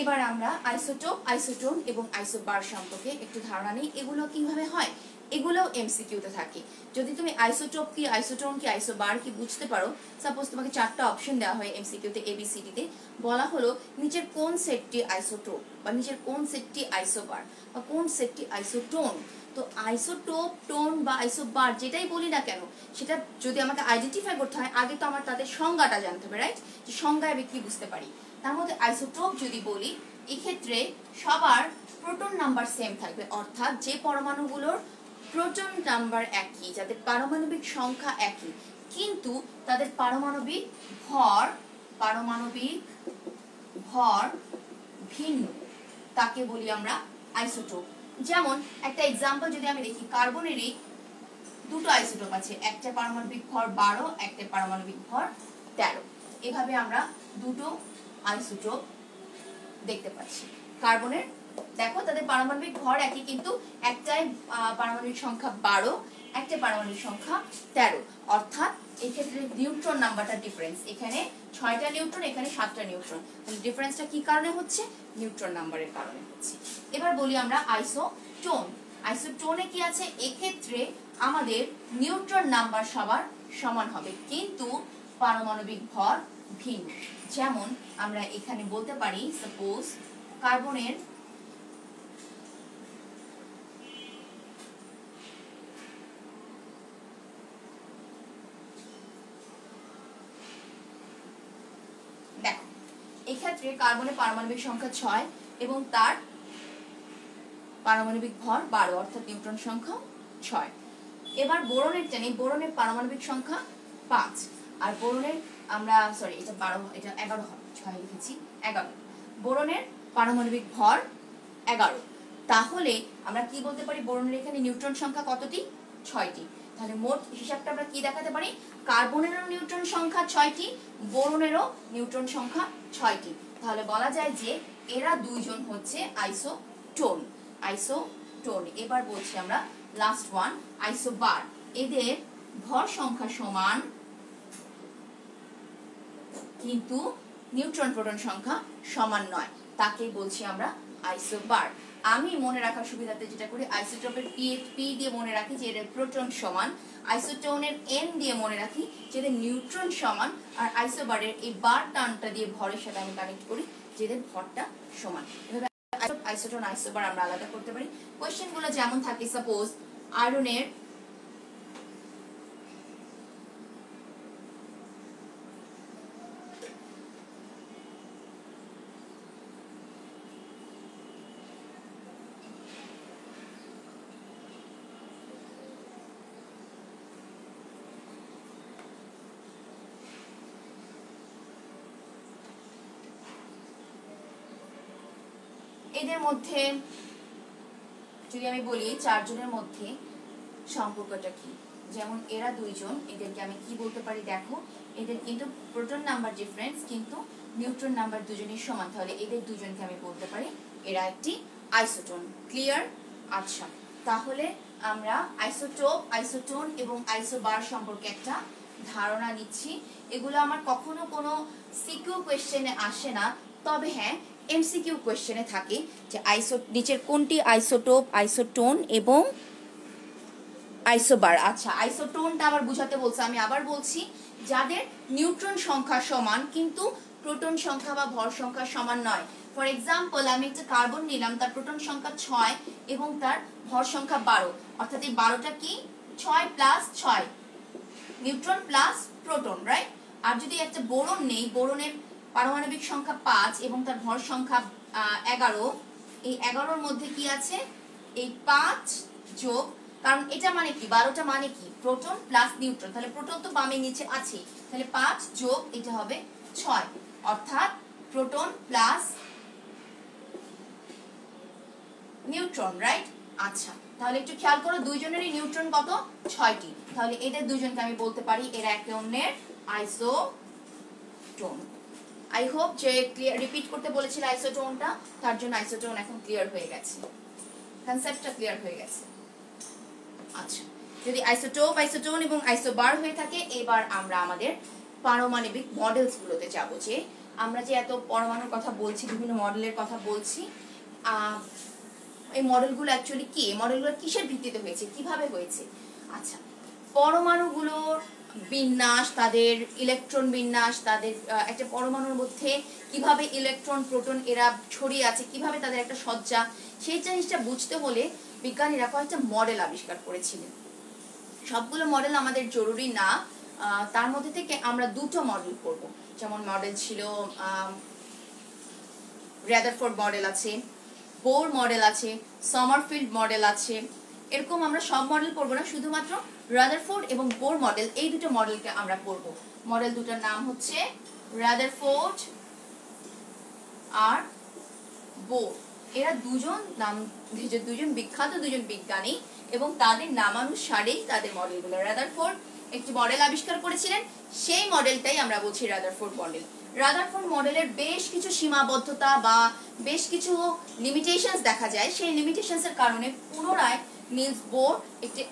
এবার আমরা আইসোটোপ, আইসোটোন এবং আইসোবার সম্পর্কে একটু ধারণা নিই। এগুলো কিভাবে হয়, এগুলোও এমসিকিউতে থাকে। যদি তুমি আইসোটোপ কি, আইসোটোন কি, আইসোবার কি বুঝতে পারো, সাপোজ তোমাকে 4টা অপশন দেওয়া হয় এমসিকিউতে, এবিসিডিতে বলা হলো নিচের কোন সেটটি আইসোটোপ বা নিচের কোন সেটটি আইসোবার বা কোন সেটটি আইসোটোন। তো আইসোটোপ, টোন বা আইসোবার যেটাই বলি না কেন, সেটা যদি আমাকে আইডেন্টিফাই করতে হয়, আগে তো আমার তাদের সংজ্ঞাটা জানতে হবে, রাইট? যে সংজ্ঞায় আমি কি বুঝতে পারি। তার মধ্যে আইসোটোপ যদি বলি, এক্ষেত্রে সবার প্রোটন নাম্বার সেম থাকবে, অর্থাৎ যে পরমাণুগুলোর প্রোটন নাম্বার একই, যাদের পারমাণবিক সংখ্যা একই, কিন্তু তাদের পারমাণবিক ভর ভিন্ন, তাকে বলি আমরা আইসোটোপ। যেমন একটা এক্সাম্পল যদি আমি দেখি, কার্বনেরই দুটো আইসোটোপ আছে, একটা পারমাণবিক ভর 12, একটা পারমাণবিক ভর 13। এভাবে আমরা দুটো আইসোটোপ দেখতে পাচ্ছি। কার্বনের দেখো তাদের পারমাণবিক ভর একই, কিন্তু একটাই পারমাণবিক সংখ্যা 12, একটা পারমাণবিক সংখ্যা 13, অর্থাৎ এই ক্ষেত্রে নিউট্রন নাম্বারটা ডিফারেন্স, এখানে 6টা নিউট্রন, এখানে 7টা নিউট্রন। তাহলে ডিফারেন্সটা কি কারণে হচ্ছে? নিউট্রন নাম্বারের কারণে হচ্ছে। এবার বলি আমরা আইসোটোন। আইসোটোনে কি আছে? এক্ষেত্রে আমাদের নিউট্রন নাম্বার সবার সমান হবে, কিন্তু পারমাণবিক ভর ভিন্ন। যেমন আমরা এখানে বলতে পারি সাপোজ কার্বনের দেখো এক্ষেত্রে কার্বনের পারমাণবিক সংখ্যা 6 এবং তার পারমাণবিক ভর 12, অর্থাৎ নিউট্রন সংখ্যা 6। এবার বোরনের জানি, বোরনের পারমাণবিক সংখ্যা 5, আর বোরনের আমরা সরি এটা 12, এটা 11 হবে, 6 লিখেছি 11। বোরনের পারমাণবিক ভর 11। তাহলে আমরা কি বলতে পারি? বোরনের এখানে নিউট্রন সংখ্যা কতটি? 6টি। তাহলে মোট হিসাবটা আমরা কি দেখাতে পারি? কার্বনেরও নিউট্রন সংখ্যা 6টি, বোরনেরও নিউট্রন সংখ্যা 6টি। তাহলে বলা যায় যে এরা দুইজন হচ্ছে আইসোটোন। আইসোটোন। এবার বলছি আমরা লাস্ট ওয়ান আইসোবার। এদের ভর সংখ্যা সমান, কিন্তু নিউট্রন প্রোটন সংখ্যা সমান নয়, তাকে বলছি আমরা আইসোবার। আমি মনে রাখার সুবিধাতে যেটা করি, আইসোটোপের পি দিয়ে মনে রাখি যে এর প্রোটন সমান, আইসোটোনের এন দিয়ে মনে রাখি যে এদের নিউট্রন সমান, আর আইসোবারের এই বার টার্মটা দিয়ে ভরের সাথে আমি কানেক্ট করি যে এদের ভরটা সমান। এভাবে আইসোটোন আইসোবার আমরা আলাদা করতে পারি। কোয়েশ্চেনগুলো যেমন থাকে, সাপোজ আয়রনের এদের মধ্যে যদি আমি বলি 4 জনের মধ্যে সম্পর্কটা কি, যেমন এরা দুইজন, এদেরকে আমি কি বলতে পারি? দেখো এদের কিন্তু প্রোটন নাম্বার ডিফারেন্স, কিন্তু নিউট্রন নাম্বার দুজনের সমান, তাহলে এদের দুজনকে আমি বলতে পারি এরা একটি আইসোটোন। ক্লিয়ার? আচ্ছা, তাহলে আমরা আইসোটোপ, আইসোটোন এবং আইসোবার সম্পর্কে একটা ধারণা নিচ্ছি। এগুলো আমার কখনো কোনো সিকিউ কোয়েশ্চেনে আসে না, তবে হ্যাঁ এমসিকিউ কোয়েশ্চেনে থাকে যে নিচের কোনটি আইসোটোপ, আইসোটোন এবং আইসোবার। আচ্ছা, আইসোটোনটা আবার বুঝাতে বলছে, আমি আবার বলছি, যাদের নিউট্রন সংখ্যা সমান কিন্তু প্রোটন সংখ্যা বা ভর সংখ্যা সমান নয়। ফর এক্সাম্পল আমি একটা কার্বন নিলাম, তার প্রোটন সংখ্যা 6 এবং তার ভর সংখ্যা 12, অর্থাৎ এই 12টা কি 6 plus 6 neutron plus proton, right? আর যদি একটা বোরন নেই, বোরনের পারমাণবিক সংখ্যা 5 এবং তার ভর সংখ্যা 11, এই 11-র মধ্যে কি আছে? এই 5 যোগ, কারণ এটা মানে কি 12টা মানে কি প্রোটন প্লাস নিউট্রন, তাহলে প্রোটন তো বামে নিচে আছে, তাহলে 5 যোগ এটা হবে 6, অর্থাৎ প্রোটন প্লাস নিউট্রন, রাইট? আচ্ছা, তাহলে একটু খেয়াল করো দুইজনেরই নিউট্রন কত? 6টি। তাহলে এদের দুইজনকে আমি বলতে পারি এরা একে অন্যের আইসোটোন। আই হোপ যে ক্লিয়ার, রিপিট করতে বলেছিল আইসোটোনটা, তার জন্য আইসোটোন এখন ক্লিয়ার হয়ে গেছে, কনসেপ্টটা ক্লিয়ার হয়ে গেছে। আচ্ছা, যদি আইসোটোপ, আইসোটোন এবং আইসোবার হয়ে থাকে, এবার আমরা আমাদের পারমাণবিক মডেলস গুলোতে যাব। যে আমরা যে এত পরমাণুর কথা বলছি, বিভিন্ন মডেলের কথা বলছি, এই মডেলগুলো অ্যাকচুয়ালি কি, মডেলগুলো কিসের ভিত্তিতে হয়েছে, কিভাবে হয়েছে? আচ্ছা, পরমাণুগুলোর বিন্যাস, তাদের ইলেকট্রন বিন্যাস, তাদের একটা পরমাণুর মধ্যে কিভাবে ইলেকট্রন প্রোটন এরা ছড়িয়ে আছে, কিভাবে তাদের একটা সজ্জা, সেই জিনিসটা বুঝতে হলে বিজ্ঞানীরা কয়েকটা মডেল আবিষ্কার করেছিলেন। সবগুলো মডেল আমাদের জরুরি না, তার মধ্যে থেকে আমরা দুটো মডেল করব। যেমন মডেল ছিল রাদারফোর্ড মডেল আছে, বোর মডেল আছে, সমারফিল্ড মডেল আছে। এরকম আমরা সব মডেল পড়বো না, শুধুমাত্র রাদারফোর্ড এবং বোর মডেল, এই দুটো মডেলকে আমরা পড়ব। মডেল দুটোর নাম হচ্ছে রাদারফোর্ড আর বোর। এরা দুজন বিখ্যাত দুজন বিজ্ঞানী, এবং তাদের নামানুসারেই তাদের মডেলগুলো। রাদারফোর্ড একটি মডেল আবিষ্কার করেছিলেন, সেই মডেলটাই আমরা বলছি রাদারফোর্ড মডেল। রাদারফোর্ড মডেলের বেশ কিছু সীমাবদ্ধতা বা বেশ কিছু লিমিটেশনস দেখা যায়, সেই লিমিটেশনসের কারণে পুনরায় নিলস বোর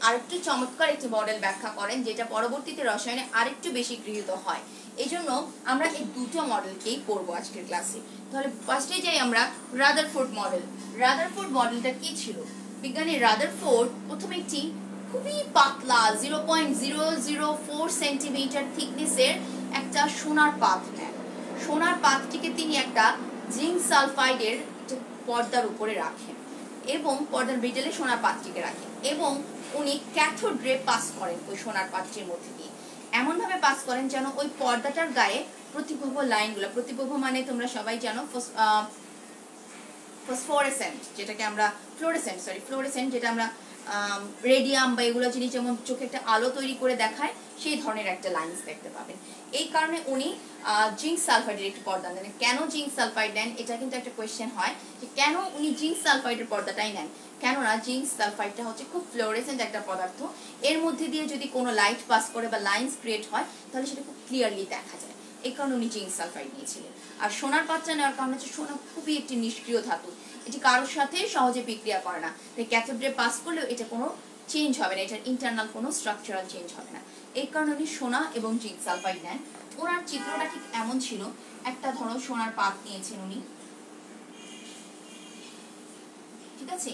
আরেকটু চমৎকার একটি মডেল ব্যাখ্যা করেন, যেটা পরবর্তীতে রসায়নে আরেকটু বেশি গৃহীত হয়। এই জন্য আমরা এই দুটো মডেলকেই পড়বো আজকের ক্লাসে। তাহলে ফার্স্টে যাই আমরা রাদারফোর্ড মডেল। রাদারফোর্ড মডেলটা কি ছিল? বিজ্ঞানী রাদারফোর্ড প্রথমে একটি খুবই পাতলা 0.004 সেন্টিমিটার থিকনেসের একটা সোনার পাত নেন। সোনার পাতটিকে তিনি একটা জিঙ্ক সালফাইডের পর্দার উপরে রাখেন এবং পর্দার মিডলে সোনার পাতটিকে রাখেন, এবং উনি ক্যাথোড রে পাস করেন ওই সোনার পাতটির মধ্যে দিয়ে, এমন ভাবে পাস করেন যেন ওই পর্দাটার গায়ে প্রতিপ্রভ লাইনগুলো, প্রতিপ্রভ মানে তোমরা সবাই জানো ফসফোরেসেন্ট, যেটাকে আমরা ফ্লোরেসেন্ট যেটা আমরা রেডিয়াম বা এগুলো জিনিস যেমন চোখে একটা আলো তৈরি করে দেখায়, সেই ধরনের একটা লাইন্স দেখতে পাবেন। এই কারণে উনি জিঙ্ক সালফাইডের একটি পর্দা নেন। কেন জিঙ্ক সালফাইড নেন, এটা কিন্তু একটা কোয়েশ্চেন হয় যে কেন উনি জিঙ্ক সালফাইডের পর্দাটাই নেন। কেননা জিঙ্ক সালফাইডটা হচ্ছে খুব ফ্লোরেসেন্ট একটা পদার্থ, এর মধ্যে দিয়ে যদি কোনো লাইট পাস করে বা লাইন্স ক্রিয়েট হয় তাহলে সেটা খুব ক্লিয়ারলি দেখা যায়। এই কারণে উনি জিঙ্ক সালফাইড নিয়েছিলেন। আর সোনার পাত্রা নেওয়ার কারণ হচ্ছে সোনা খুবই একটি নিষ্ক্রিয় ধাতু, এটি কারোর সাথে সহজে বিক্রিয়া করে না, তাই ক্যাথোড রে পাস করলেও এটা কোনো চেঞ্জ হবে না, এটার ইন্টারনাল কোনো স্ট্রাকচারাল চেঞ্জ হবে না। এই কারণে উনি সোনা এবং জিঙ্ক সালফাইড নেন। ওনার চিত্রটা ঠিক এমন ছিল, একটা ধরো সোনার পাত নিয়েছেন উনি, ঠিক আছে,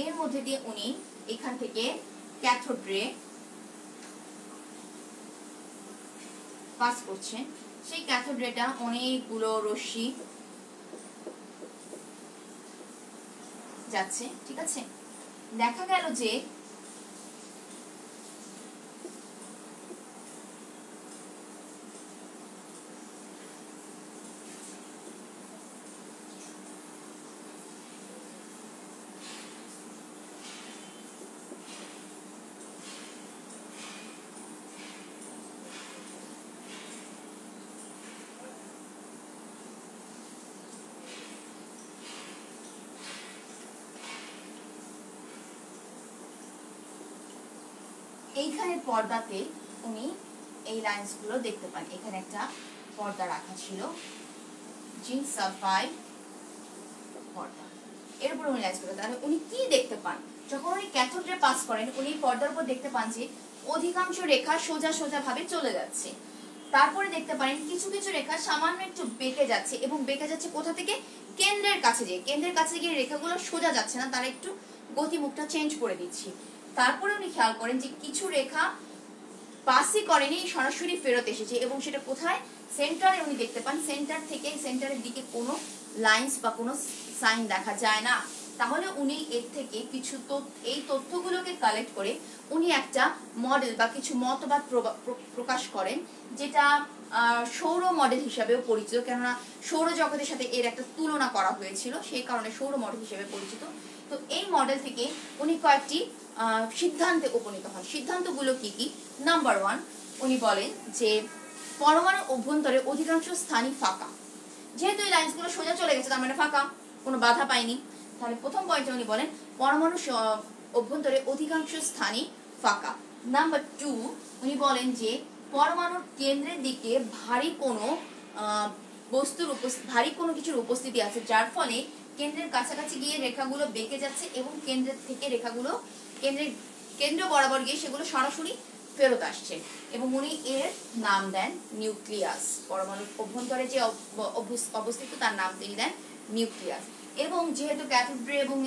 এর মধ্যে দিয়ে উনি এখান থেকে ক্যাথোড রে পাস করছেন। সেই ক্যাথোড রেটা অনেকগুলো রশ্মি যাচ্ছে, ঠিক আছে। দেখা গেল যে এইখানে পর্দাতে উনি এই লাইন্স গুলো দেখতে পান। এখানে একটা পর্দা রাখা ছিল, জিঙ্ক সালফাইড পর্দা, এর উপর উনি লাইন্স গুলো, তাহলে উনি কি দেখতে পান? যখন উনি ক্যাথোড রে পাস করেন, উনি পর্দার উপর দেখতে পান যে অধিকাংশ রেখা সোজা সোজা ভাবে চলে যাচ্ছে। তারপরে দেখতে পারেন কিছু কিছু রেখা সামান্য একটু বেঁকে যাচ্ছে, এবং বেঁকে যাচ্ছে কোথা থেকে? কেন্দ্রের কাছে গিয়ে। কেন্দ্রের কাছে গিয়ে রেখাগুলো সোজা যাচ্ছে না, তারা একটু গতিমুখটা চেঞ্জ করে দিচ্ছি। তারপরে উনি খেয়াল করেন যে কিছু রেখা পাসই করেনি, সরাসরি ফেরত এসেছে, এবং সেটা কোথায়? সেন্টারে উনি দেখতে পান। সেন্টার থেকে সেন্টারের দিকে কোনো লাইন্স বা কোনো সাইন দেখা যায় না। তাহলে উনি এর থেকে কিছু এই তথ্যগুলোকে কালেক্ট করে উনি একটা মডেল বা কিছু মতবাদ প্রকাশ করেন, যেটা সৌর মডেল হিসাবেও পরিচিত। কেননা সৌরজগতের সাথে এর একটা তুলনা করা হয়েছিল, সেই কারণে সৌর মডেল হিসেবে পরিচিত। তো এই মডেল থেকে উনি কয়েকটি সিদ্ধান্তে উপনীত হন। সিদ্ধান্তগুলো কি কি? নাম্বার 1, উনি বলেন যে পরমাণুর অভ্যন্তরে অধিকাংশ স্থানই ফাঁকা। যেহেতু এই লাইনসগুলো সোজা চলে গেছে, তার মানে ফাঁকা, কোনো বাধা পায়নি। তাহলে প্রথম পয়েন্টে উনি বলেন পরমাণুর অভ্যন্তরে অধিকাংশ স্থানই ফাঁকা। নাম্বার 2, উনি বলেন যে পরমাণুর কেন্দ্রের দিকে ভারী কোনো কিছুর উপস্থিতি আছে, যার ফলে কেন্দ্রের কাছাকাছি গিয়ে রেখাগুলো বেঁকে যাচ্ছে, এবং কেন্দ্রের থেকে রেখাগুলো কেন্দ্র বরাবর গিয়ে সেগুলো সরাসরি ফেরত আসছে, এবং উনি এর নাম দেন নিউক্লিয়াস। পরমাণুর অভ্যন্তরে যে অবস্থিত তার নাম তিনি দেন নিউক্লিয়াস। এবং যেহেতু ক্যাথোড রে এবং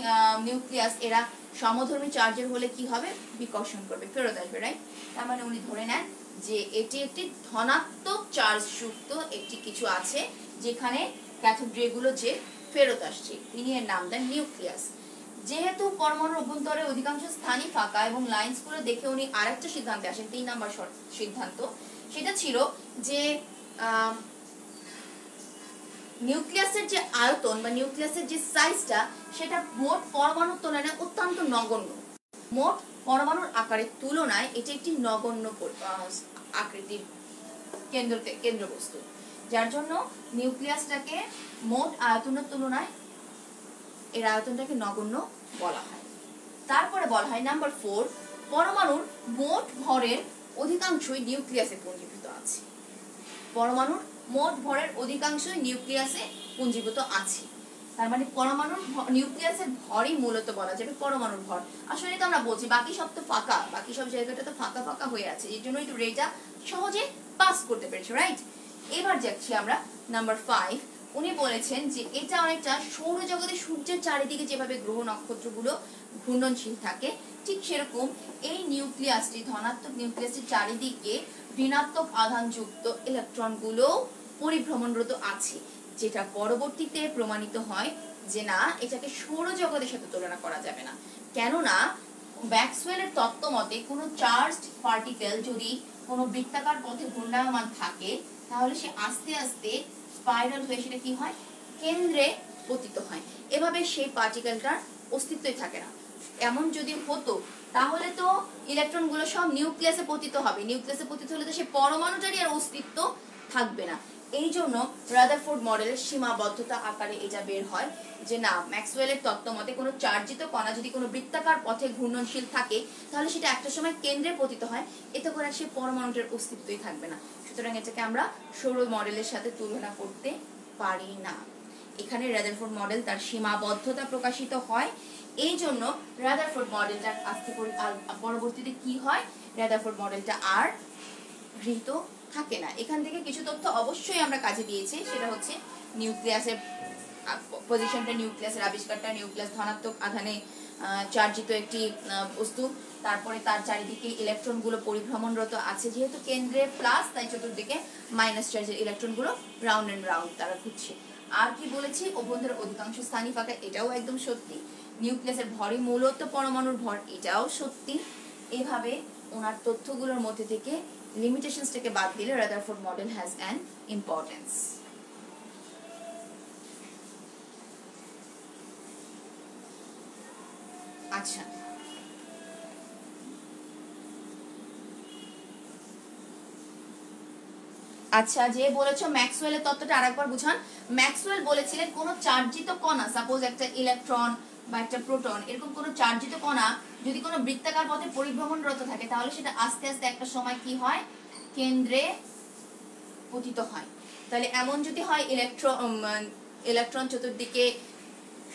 নিউক্লিয়াস এরা সমধর্মী চার্জের হলে কি হবে? বিকর্ষণ করবে, ফেরত আসবে, রাইট? তার মানে উনি ধরে নেন যে এটি একটি ধনাত্মক চার্জ যুক্ত একটি কিছু আছে, যেখানে ক্যাথোড রে গুলো যে ফেরত আসছে, তিনি এর নাম দেন নিউক্লিয়াস। যেহেতু পরমাণুর অভ্যন্তরে অধিকাংশ স্থানই ফাঁকা, এবং লাইন্স গুলো দেখে উনি আরেকটা সিদ্ধান্তে আসেন, 3 নম্বর সিদ্ধান্ত। সেটা ছিল যে নিউক্লিয়াসের যে আয়তন বা নিউক্লিয়াসের যে সাইজটা, সেটা মোট পরমাণুর তুলনায় অত্যন্ত নগণ্য। মোট পরমাণুর আকারের তুলনায় এটি একটি নগণ্য আকৃতির কেন্দ্রবস্তু, যার জন্য নিউক্লিয়াসটাকে মোট আয়তনের তুলনায় এর আয়তনটাকে নগণ্য বলা হয়। তারপরে বলা হয় নাম্বার 4, পরমাণুর মোট ভরের অধিকাংশই নিউক্লিয়াসে পুঞ্জীভূত আছে। পরমাণুর মোট ভরের অধিকাংশই নিউক্লিয়াসে পুঞ্জীভূত আছে। তার মানে পরমাণুর নিউক্লিয়াসের ভরই মূলত বলা যাবে পরমাণুর ভর। আসলে তো আমরা বলছি বাকি সব তো ফাঁকা, বাকি সব জায়গাটা তো ফাঁকা ফাঁকা হয়ে আছে, এর জন্য একটু রেটা সহজে পাস করতে পেরেছে, রাইট? এবার যাচ্ছি আমরা নাম্বার 5। উনি বলেছেন যে এটা অনেকটা সৌরজগতে সূর্যের চারিদিকে যেভাবে গ্রহ নক্ষত্রগুলো ঘূর্ণনশীল থাকে, ঠিক সেরকম এই নিউক্লিয়াসটি, ধনাত্মক নিউক্লিয়াসটির চারিদিকে ঋণাত্মক আধানযুক্ত ইলেকট্রনগুলো পরিভ্রমণরত আছে, যেটা পরবর্তীতে প্রমাণিত হয় যে না, এটাকে সৌরজগতের সাথে তুলনা করা যাবে না। কেননা ম্যাক্সওয়েলের তত্ত্ব মতে কোনো চার্জড পার্টিকেল যদি কোনো বৃত্তাকার পথে ঘূর্ণায়মান থাকে, তাহলে সে আস্তে আস্তে স্পাইরাল হয়ে সেটা কি হয়, কেন্দ্রে পতিত হয়। এভাবে সেই পার্টিকেলটার অস্তিত্বই থাকে না। এমন যদি হতো তাহলে তো ইলেকট্রনগুলো সব নিউক্লিয়াসে পতিত হবে, নিউক্লিয়াসে পতিত হলে তো সেই পরমাণুটারই আর অস্তিত্ব থাকবে না। এই জন্য রাদারফোর্ড মডেলের সীমাবদ্ধতা আকারে এটা বের হয় যে না, ম্যাক্সওয়েলের তত্ত্ব মতে কোনো চার্জিত কণা যদি কোনো বৃত্তাকার পথে ঘূর্ণনশীল থাকে, তাহলে সেটা একটা সময় কেন্দ্রে পতিত হয়, এতে করে সেই পরমাণুটার অস্তিত্বই থাকবে না। সুতরাং এটাকে আমরা সৌর মডেলের সাথে তুলনা করতে পারি না। এখানে রাদারফোর্ড মডেল তার সীমাবদ্ধতা প্রকাশিত হয়। এই জন্য রাদারফোর্ড মডেলটা আজকে পরবর্তীতে কি হয়, রাদারফোর্ড মডেলটা আর গৃহীত থাকে না। এখান থেকে কিছু তথ্য অবশ্যই আমরা কাজে দিয়েছি, সেটা হচ্ছে নিউক্লিয়াসের পজিশনটা, নিউক্লিয়াসের আবিষ্কারটা, নিউক্লিয়াস ধনাত্মক আধানে চার্জিত একটি বস্তু, তারপরে তার চারিদিকে ইলেকট্রনগুলো পরিভ্রমণরত আছে, যেহেতু কেন্দ্রে প্লাস তাই চতুর্দিকে মাইনাস চার্জের ইলেকট্রনগুলো রাউন্ড এন্ড রাউন্ড তারা ঘুরছে। আর কি বলেছি, অভ্যন্তরের অধিকাংশ স্থানই ফাঁকা, এটাও একদম সত্যি। নিউক্লিয়াসের ভরই মূলত পরমাণুর ভর, এটাও সত্যি। এভাবে ওনার তথ্যগুলোর মধ্যে থেকে লিমিটেশনসটাকে বাদ দিলে Rutherford model has an importance. আচ্ছা, আচ্ছা, যে বলেছো ম্যাক্সওয়েলের তত্ত্বটা আরেকবার বুঝান। ম্যাক্সওয়েল বলেছিলেন কোন চার্জিত কণা, সাপোজ একটা ইলেকট্রন বা একটা প্রোটন, এরকম কোন চার্জিত কণা যদি কোনো বৃত্তাকার পথে পরিভ্রমণরত থাকে, তাহলে সেটা আস্তে আস্তে একটা সময় কি হয়, কেন্দ্রে পতিত হয়। তাহলে এমন যদি হয় ইলেকট্রন চতুর্দিকে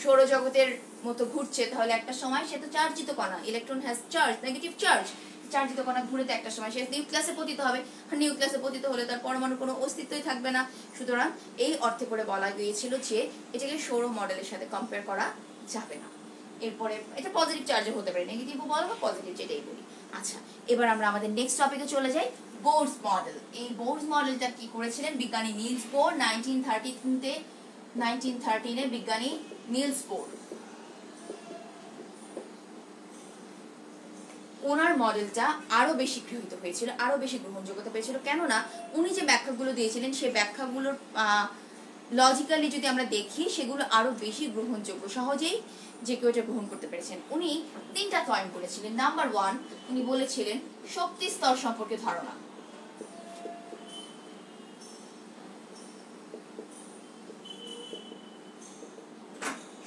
সৌরজগতের মতো ঘুরছে, তাহলে একটা সময় সে তো চার্জিত কণা, electron has charge, negative charge, চার্জিত কণা ঘুরে তো একটা সময় সে নিউক্লিয়াসে পতিত হবে, আর নিউক্লিয়াসে পতিত হলে তার পরমাণুর কোনো অস্তিত্বই থাকবে না। সুতরাং এই অর্থে করে বলা গিয়েছিল যে এটাকে সৌর মডেলের সাথে কম্পেয়ার করা যাবে না। এরপরে এটা পজিটিভ চার্জে হতে পারে, নেগেটিভও বলো বা পজিটিভ, যেটাই বলি। আচ্ছা, এবার আমরা আমাদের নেক্সট টপিকে চলে যাই, বোরস মডেল। এই বোরস মডেলটা কি করেছিলেন বিজ্ঞানী নিলস বোর 1913 বিজ্ঞানী নিলস বোর। ওনার মডেলটা আরো বেশি গৃহীত হয়েছিল, আরো বেশি গ্রহণযোগ্যতা পেয়েছিল। কেননা উনি যে ব্যাখ্যাগুলো দিয়েছিলেন সেই ব্যাখ্যাগুলোর লজিক্যালি যদি আমরা দেখি, সেগুলো আরো বেশি গ্রহণযোগ্য, সহজেই যে কেউ এটা গ্রহণ করতে পেরেছেন। উনি 3টা পয়েন্ট বলেছিলেন। নাম্বার 1, উনি বলেছিলেন শক্তি স্তর সম্পর্কে ধারণা।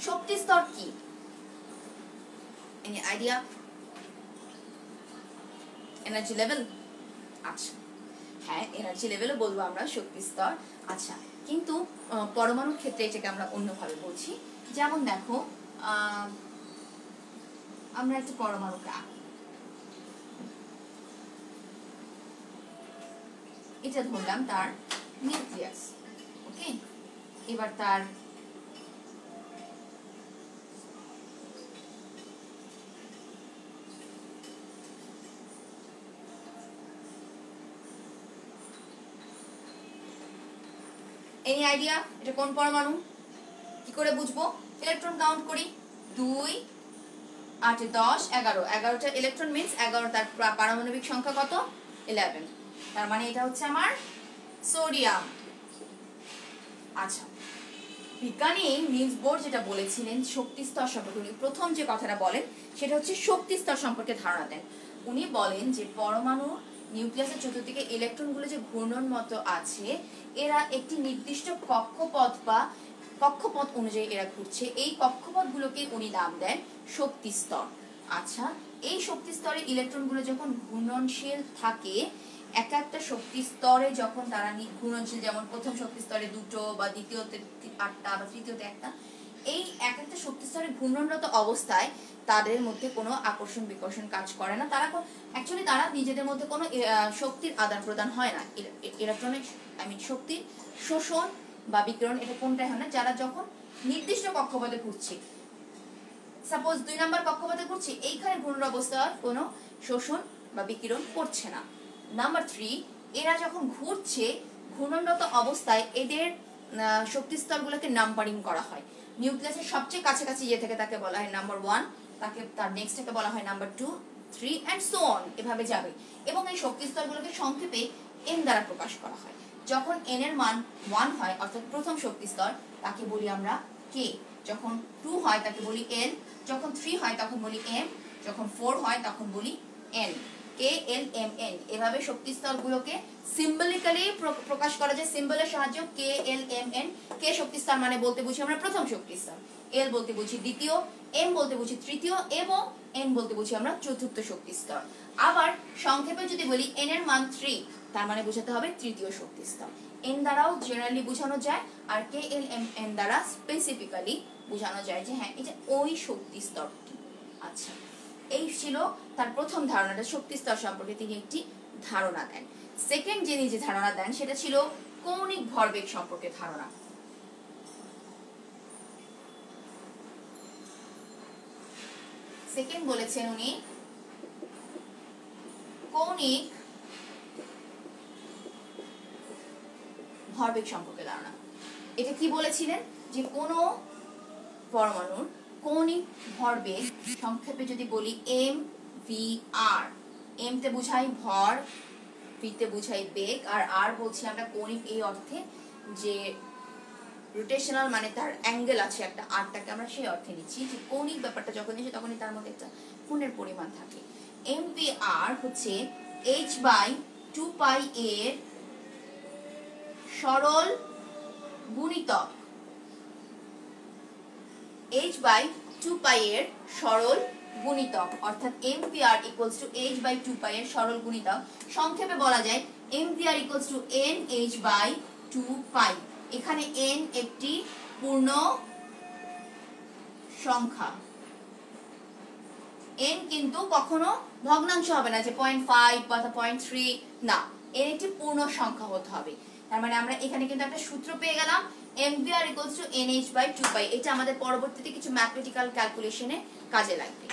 শক্তি স্তর কি? Any idea? Energy level. আচ্ছা, হ্যাঁ, এনার্জি লেভেলও বলবো আমরা শক্তি স্তর। আচ্ছা, কিন্তু পরমাণুর ক্ষেত্রে এটাকে আমরা অন্যভাবে বলছি। যেমন দেখো, আমরা একটা পরমাণুকে আঁকি, এটা ধরলাম তার নিউক্লিয়াস, ওকে। এবার তার এনি আইডিয়া এটা কোন পরমাণু? কি করে বুঝবো? ইলেকট্রন কাউন্ট করি, 2, 8, 10, 11, 11টা ইলেকট্রন মিন্স 11, তার পারমাণবিক সংখ্যা কত? 11। তার মানে এটা হচ্ছে আমার সোডিয়াম। আচ্ছা, বিজ্ঞানী নিলস বোর যেটা বলেছিলেন শক্তি স্তর সম্পর্কে, উনি প্রথম যে কথাটা বলেন সেটা হচ্ছে শক্তি স্তর সম্পর্কে ধারণা দেন। উনি বলেন যে পরমাণু নিউক্লিয়াসের চতুর্দিকে ইলেকট্রনগুলো যে ঘূর্ণন মতো আছে, এরা একটি নির্দিষ্ট কক্ষপথ অনুযায়ী এরা ঘুরছে। এই কক্ষপথগুলোকে উনি নাম দেন শক্তি স্তর। আচ্ছা, এই শক্তি স্তরে ইলেকট্রনগুলো যখন ঘূর্ণনশীল থাকে, এক একটা শক্তি স্তরে যখন তারা ঘূর্ণনশীল, যেমন প্রথম শক্তি স্তরে দুটো বা দ্বিতীয়তে 8টা বা তৃতীয়তে একটা, এই এক একটা শক্তি স্তরে ঘূর্ণনরত অবস্থায় তাদের মধ্যে কোনো আকর্ষণ বিকর্ষণ কাজ করে না। তারা অ্যাকচুয়ালি তারা নিজেদের মধ্যে কোনো শক্তির আদান প্রদান হয় না। ইলেকট্রনিক শক্তির শোষণ বা বিকিরণ এটা কোনটাই হয় না, যারা যখন নির্দিষ্ট কক্ষপথে ঘুরছে, সাপোজ 2 নম্বর কক্ষপথে ঘুরছে, এইখানে ঘূর্ণন অবস্থায় কোনো শোষণ বা বিকিরণ করছে না। নাম্বার 3, এরা যখন ঘুরছে ঘূর্ণনরত অবস্থায় এদের শক্তিস্তরগুলোকে নাম্বারিং করা হয়। নিউক্লিয়াসের সবচেয়ে কাছাকাছি যে থেকে তাকে বলা হয় নাম্বার 1, তাকে তার নেক্সটটাকে বলা হয় নাম্বার 2, 3 এন্ড সো অন, এভাবে যাবে। এবং এই শক্তিস্তরগুলোকে সংক্ষেপে n দ্বারা প্রকাশ করা হয়। যখন n এর মান 1 হয় অর্থাৎ প্রথম শক্তিস্তর, তাকে বলি আমরা k। যখন 2 হয় তাকে বলি l, যখন 3 হয় তখন বলি m, যখন 4 হয় তখন বলি n। k l m n এভাবে শক্তিস্তরগুলোকে সিম্বলিক্যালি প্রকাশ করা যায় সিম্বলের সাহায্যে। k l m n, k শক্তিস্তর মানে বলতে বুঝি আমরা প্রথম শক্তিস্তর, l বলতে বুঝি দ্বিতীয়, m বলতে বুঝি তৃতীয় এবং n বলতে বুঝি আমরা চতুর্থ শক্তিস্তর। আবার সংক্ষেপে যদি বলি n এর মান 3, তার মানে বোঝাতে হবে তৃতীয় শক্তিস্তর। n দ্বারাও জেনারেলি বোঝানো যায়, আর k l m n দ্বারা স্পেসিফিক্যালি বোঝানো যায় যে হ্যাঁ এটা ওই শক্তিস্তরটি। আচ্ছা, এই ছিল তার প্রথম ধারণাটা, শক্তিস্তর সম্পর্কে তিনি একটি ধারণা দেন। সেকেন্ড যিনি যে ধারণা দেন সেটা ছিল কৌণিক ভরবেগ সম্পর্কে ধারণা। সেকেন্ড বলেছেন উনি কৌণিক ভরবেগ সম্পর্কে ধারণা। এটা কি বলেছিলেন যে কোন পরমাণুর কৌণিক ভরবেগ, সংক্ষেপে যদি বলি m v r, m তে বুঝাই ভর, v তে বুঝাই বেগ, আর r বলছি আমরা কৌণিক এই অর্থে যে রোটেশনাল মানে তার অ্যাঙ্গেল আছে একটা, আরটাকে আমরা সেই অর্থে নিচ্ছি যে কৌণিক ব্যাপারটা যখন এসে তখনই তার মধ্যে একটা কোণের পরিমাণ থাকে। m v r হচ্ছে h/2π এর সরল গুণিতক, h/2π এর সরল গুণিতক, অর্থাৎ mvr = h/2π এর সরল গুণিতক। সংক্ষেপে বলা যায় mvr = nh/2π। এখানে n একটি পূর্ণ সংখ্যা, n কিন্তু কখনো ভগ্নাংশ হবে না যে 0.5 বা 0.3, না, n একটি পূর্ণ সংখ্যা হতে হবে। তার মানে আমরা এখানে কিন্তু একটা সূত্র পেয়ে গেলাম, mvr = nh/2π। এটা আমাদের পরবর্তীতে কিছু ম্যাথমেটিক্যাল ক্যালকুলেশনে কাজে লাগবে।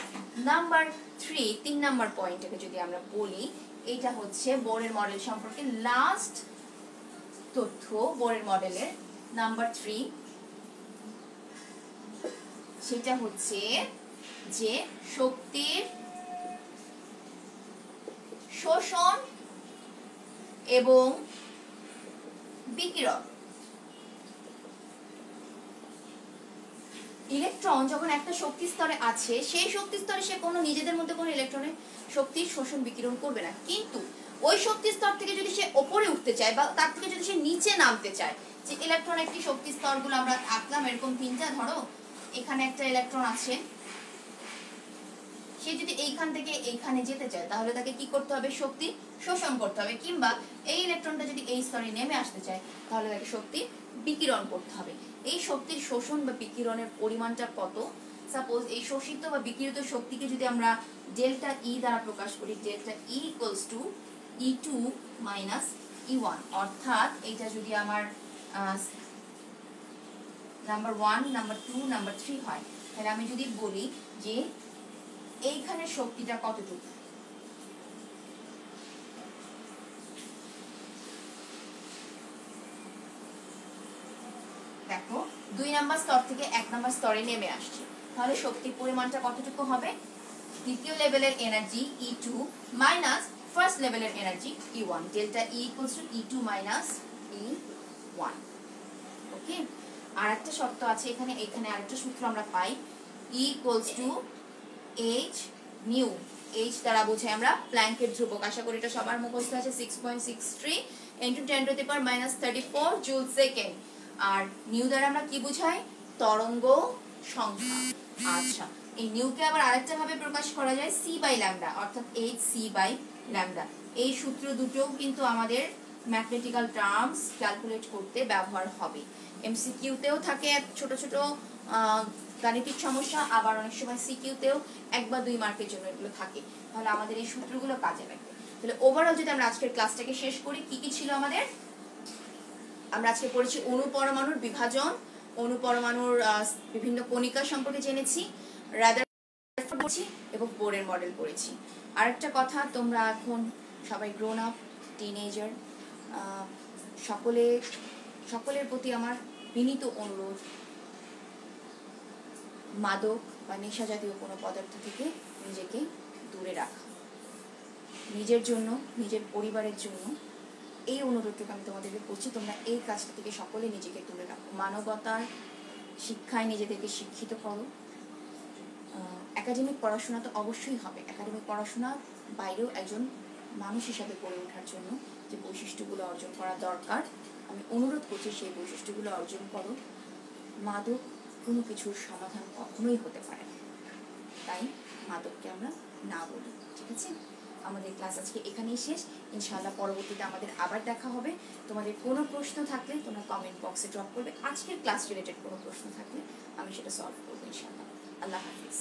নাম্বার 3 নাম্বার পয়েন্টটাকে যদি আমরা বলি, এটা হচ্ছে বোরের মডেল সম্পর্কে লাস্ট তথ্য। বোরের মডেলের নাম্বার 3 সেটা হচ্ছে যে শক্তির শোষণ এবং বিকিরণ। ইলেকট্রন যখন একটা শক্তি স্তরে আছে, সেই শক্তি স্তরে সে কোনো নিজেদের মধ্যে কোনো ইলেকট্রনের শক্তির শোষণ বিকিরণ করবে না। কিন্তু ওই শক্তি স্তর থেকে যদি সে উপরে উঠতে চায় বা তার থেকে যদি সে নিচে নামতে চায়, যে ইলেকট্রন একটি শক্তি স্তরগুলো আমরা আঁকলাম এরকম 3টা, ধরো এখানে একটা ইলেকট্রন আছে, সে যদি এইখান থেকে এইখানে যেতে চায় তাহলে তাকে কি করতে হবে? শক্তি শোষণ করতে হবে। কিংবা এই ইলেকট্রনটা যদি এই স্তরে নেমে আসতে চায় তাহলে তাকে শক্তি বিকিরণ করতে হবে। এই শক্তির শোষণ বা বিকিরণের পরিমাণটা কত? সাপোজ এই শোষিত বা বিকিরিত শক্তিকে যদি আমরা ডেল্টা ই দ্বারা প্রকাশ করি, ডেল্টা ই = E2 - E1, অর্থাৎ এইটা যদি আমার নাম্বার 1, নাম্বার 2, নাম্বার 3 হয়, তাহলে আমি যদি বলি যে এইখানে শক্তিটা কতটুকু, দেখো 2 নাম্বার স্তর থেকে 1 নাম্বার স্তরে নেমে আসছে, তাহলে শক্তির পরিমাণটা কতটুকু হবে? দ্বিতীয় লেভেলের এনার্জি E2 মাইনাস ফার্স্ট লেভেলের energy E1, delta E = E2 - E1। ওকে, আর একটা শর্ত আছে এখানে, আরেকটা সূত্র আমরা পাই, E = h নিউ। h দ্বারা বোঝাই আমরা প্ল্যাঙ্কের ধ্রুবক, আশা করি এটা সবার মুখস্থ আছে, 6.63 × 10⁻³ জুল সেকেন্ড। আর নিউ দ্বারা আমরা কি বোঝাই? তরঙ্গ সংখ্যা। আচ্ছা, এই নিউকে আবার আরেকটা ভাবে প্রকাশ করা যায় সি বাই ল্যামডা, অর্থাৎ এইচ সি বাই ল্যামডা। এই সূত্র দুটোও কিন্তু আমাদের ম্যাথমেটিক্যাল টার্মস ক্যালকুলেট করতে ব্যবহার হবে। এমসিকিউতেও থাকে ছোট ছোট গাণিতিক সমস্যা, আবার অনেক সময় সিকিউতেও 1 বা 2 মার্কের জন্য এগুলো থাকে। তাহলে আমাদের এই সূত্রগুলো কাজে লাগবে। তাহলে ওভারঅল যদি আমরা আজকের ক্লাসটাকে শেষ করি, কি কি ছিল আমাদের? আমরা আজকে পড়েছি অণু পরমাণুর বিভাজন, অণু পরমাণুর বিভিন্ন কণিকা সম্পর্কে জেনেছি, রাদারফোর্ড পড়েছি এবং বোরের মডেল পড়েছি। আরেকটা কথা, তোমরা এখন সবাই গ্রোন আপ, টিনেজার, সকলের প্রতি আমার বিনীত অনুরোধ, মাদক বা নেশা জাতীয় কোনো পদার্থ থেকে নিজেকে দূরে রাখা, নিজের জন্য, নিজের পরিবারের জন্য এই অনুরোধটুকু আমি তোমাদেরকে করছি। তোমরা এই কাজটা থেকে সকলে নিজেকে দূরে রাখো, মানবতার শিক্ষায় নিজেদেরকে শিক্ষিত করো। একাডেমিক পড়াশোনা তো অবশ্যই হবে, একাডেমিক পড়াশোনা বাইরেও একজন মানুষ হিসাবে গড়ে ওঠার জন্য যে বৈশিষ্ট্যগুলো অর্জন করা দরকার, আমি অনুরোধ করছি সেই বৈশিষ্ট্যগুলো অর্জন করো। মাদক কোনো কিছুর সমাধান কখনোই হতে পারে না, তাই মাদককে আমরা না বলি, ঠিক আছে? আমাদের ক্লাস আজকে এখানেই শেষ। ইনশাআল্লাহ পরবর্তীতে আমাদের আবার দেখা হবে। তোমাদের কোনো প্রশ্ন থাকলে তোমরা কমেন্ট বক্সে ড্রপ করবে। আজকের ক্লাস রিলেটেড কোনো প্রশ্ন থাকলে আমি সেটা সলভ করবো ইনশাআল্লাহ। আল্লাহ হাফিজ।